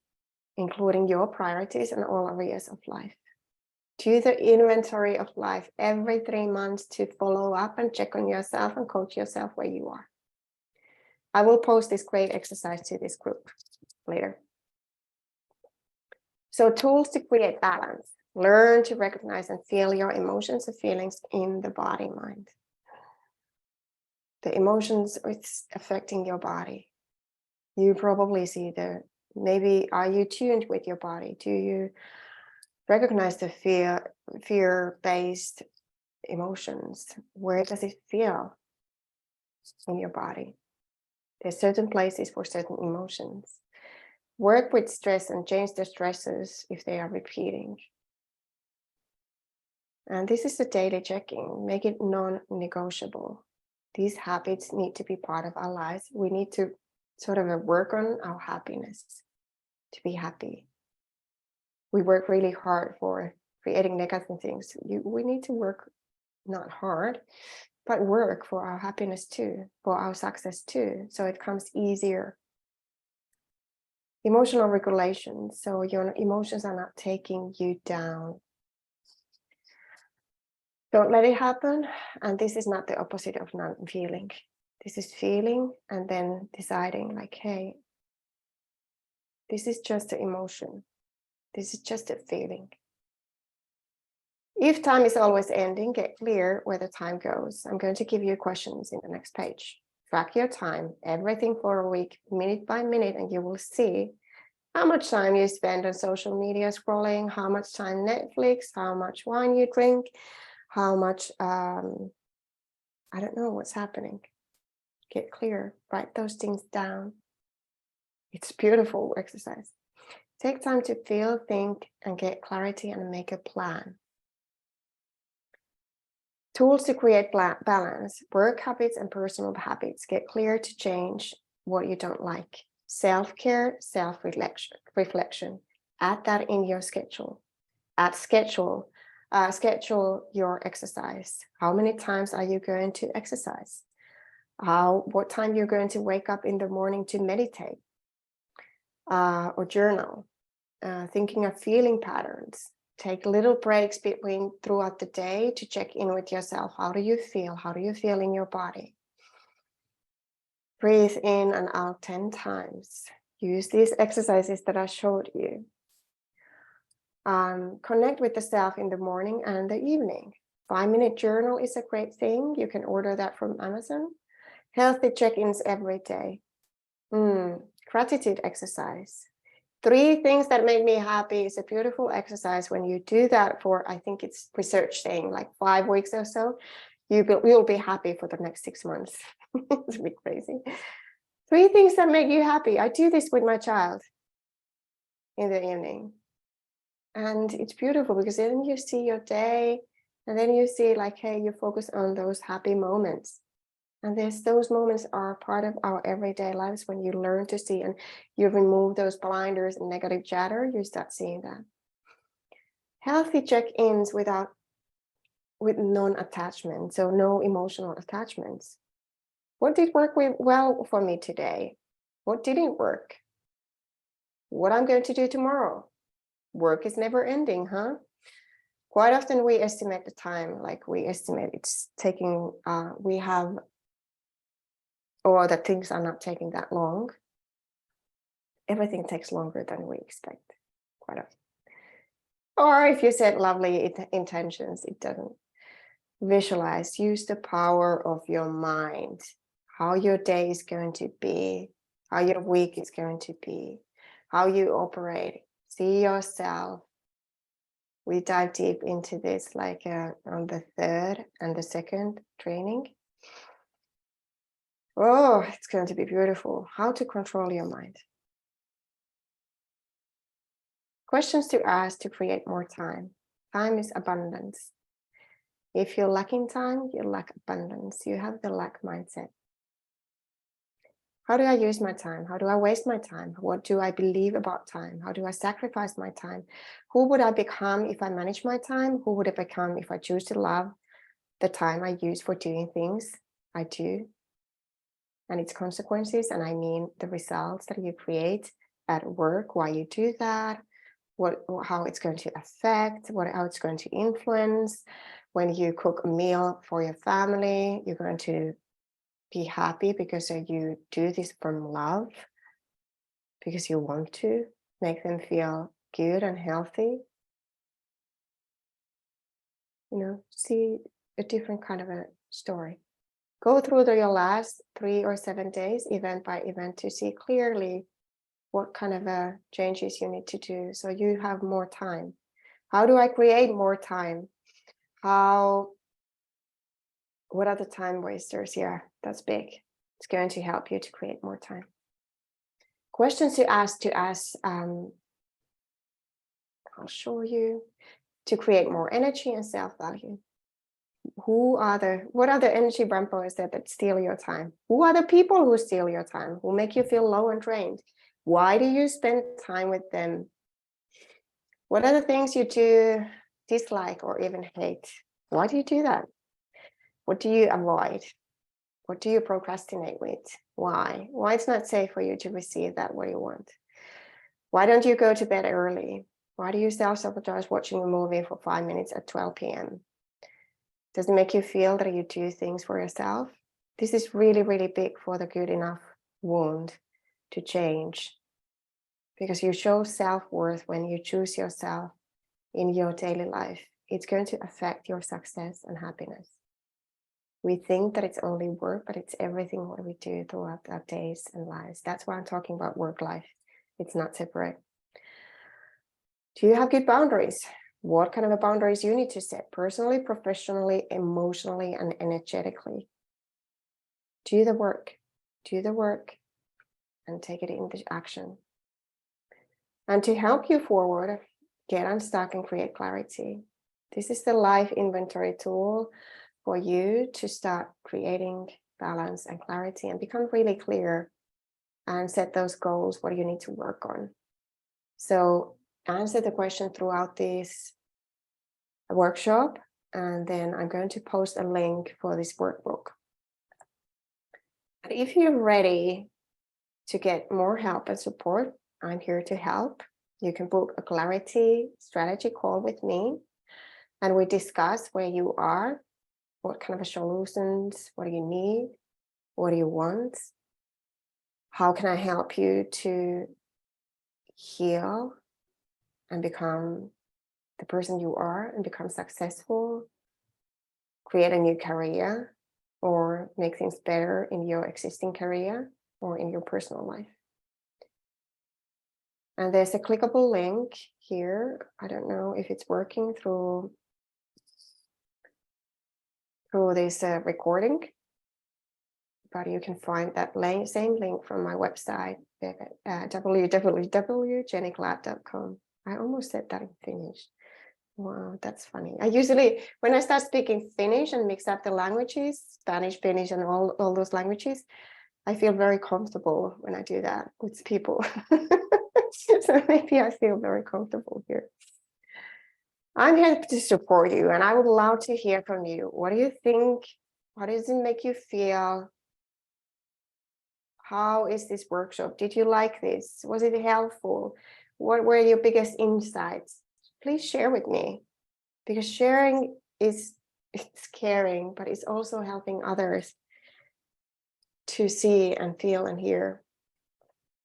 including your priorities in all areas of life. Do the inventory of life every 3 months to follow up and check on yourself and coach yourself where you are. I will post this great exercise to this group later. So tools to create balance. Learn to recognize and feel your emotions and feelings in the body mind. The emotions it's affecting your body. You probably see maybe are you tuned with your body? Do you recognize the fear-based emotions? Where does it feel in your body? There's certain places for certain emotions. Work with stress and change the stresses if they are repeating. And this is the daily checking. Make it non-negotiable. These habits need to be part of our lives. We need to sort of work on our happiness to be happy. We work really hard for creating negative things. We need to work not hard, but work for our happiness too, for our success too. So it comes easier. Emotional regulation. So your emotions are not taking you down. Don't let it happen. And this is not the opposite of not feeling. This is feeling and then deciding like, hey, this is just an emotion. This is just a feeling. If time is always ending, get clear where the time goes. I'm going to give you questions in the next page. Track your time, everything for a week, minute by minute, and you will see how much time you spend on social media scrolling, how much time Netflix, how much wine you drink, how much, I don't know what's happening. Get clear, write those things down. It's beautiful exercise. Take time to feel, think, and get clarity and make a plan. Tools to create balance, work habits and personal habits. Get clear to change what you don't like. Self-care, self-reflection. Add that in your schedule. Schedule your exercise. How many times are you going to exercise? What time you're going to wake up in the morning to meditate or journal. Thinking of feeling patterns. Take little breaks throughout the day to check in with yourself. How do you feel? How do you feel in your body? Breathe in and out 10 times. Use these exercises that I showed you. Connect with the self in the morning and the evening. 5-minute journal is a great thing. You can order that from Amazon. Healthy check-ins every day. Gratitude exercise. 3 things that make me happy is a beautiful exercise. When you do that for, I think it's research saying like 5 weeks or so, you'll be happy for the next 6 months. It's a bit crazy. 3 things that make you happy. I do this with my child in the evening. And it's beautiful because then you see your day and then you see like, hey, you focus on those happy moments. And those moments are part of our everyday lives. When you learn to see and you remove those blinders and negative chatter, you start seeing that. Healthy check-ins with non-attachment, so no emotional attachments. What did work well for me today? What didn't work? What I'm going to do tomorrow? Work is never ending, huh? Quite often we estimate the time, like we estimate it's taking, or that things are not taking that long. Everything takes longer than we expect, quite often. Or if you set lovely intentions, it doesn't. Visualize, use the power of your mind, how your day is going to be, how your week is going to be, how you operate. See yourself. We dive deep into this like on the 3rd and the 2nd training. Oh, it's going to be beautiful. How to control your mind. Questions to ask to create more time. Time is abundance. If you're lacking time, you lack abundance. You have the lack mindset. How do I use my time? How do I waste my time? What do I believe about time? How do I sacrifice my time? Who would I become if I manage my time? Who would I become if I choose to love the time I use for doing things I do and its consequences? And I mean the results that you create at work, why you do that, how it's going to affect, how it's going to influence. When you cook a meal for your family, you're going to be happy because you do this from love, because you want to make them feel good and healthy, see a different kind of a story. Go through your last 3 or 7 days, event by event, to see clearly what kind of changes you need to do so you have more time. How do I create more time? What are the time wasters? Yeah, that's big. It's going to help you to create more time. Questions to ask I'll show you, to create more energy and self-value. What are the energy vampires that steal your time? Who are the people who steal your time, who make you feel low and drained? Why do you spend time with them? What are the things you do dislike or even hate? Why do you do that? What do you avoid? What do you procrastinate with? Why? Why it's not safe for you to receive that what you want? Why don't you go to bed early? Why do you self-sabotage watching a movie for 5 minutes at 12 p.m.? Does it make you feel that you do things for yourself? This is really, really big for the good enough wound to change, because you show self-worth when you choose yourself in your daily life. It's going to affect your success and happiness. We think that it's only work, but it's everything what we do throughout our days and lives. That's why I'm talking about work life. It's not separate. Do you have good boundaries? What kind of boundaries you need to set personally, professionally, emotionally, and energetically? Do the work and take it into action. And to help you forward, get unstuck and create clarity. This is the life inventory tool for you to start creating balance and clarity and become really clear and set those goals, what you need to work on. So answer the question throughout this workshop, and then I'm going to post a link for this workbook. And if you're ready to get more help and support, I'm here to help. You can book a clarity strategy call with me, and we discuss where you are, what kind of solutions, what do you need, what do you want, how can I help you to heal and become the person you are and become successful, create a new career, or make things better in your existing career or in your personal life. And there's a clickable link here. I don't know if it's working through this recording, but you can find that same link from my website, www.jennyglad.com. I almost said that in Finnish. Wow, that's funny. I usually, when I start speaking Finnish and mix up the languages, Spanish, Finnish, and all those languages, I feel very comfortable when I do that with people. So maybe I feel very comfortable here. I'm here to support you, and I would love to hear from you. What do you think? How does it make you feel? How is this workshop? Did you like this? Was it helpful? What were your biggest insights? Please share with me, because sharing is caring, but it's also helping others to see and feel and hear.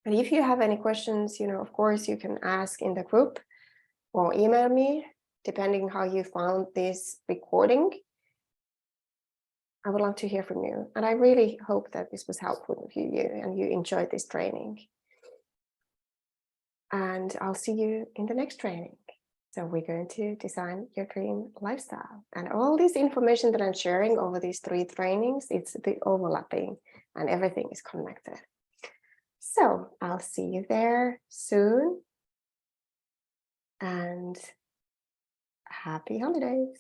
And if you have any questions, of course, you can ask in the group or email me, depending how you found this recording. I would love to hear from you. And I really hope that this was helpful to you and you enjoyed this training. And I'll see you in the next training. So we're going to design your dream lifestyle. And all this information that I'm sharing over these 3 trainings, it's a bit overlapping and everything is connected. So I'll see you there soon. And happy holidays.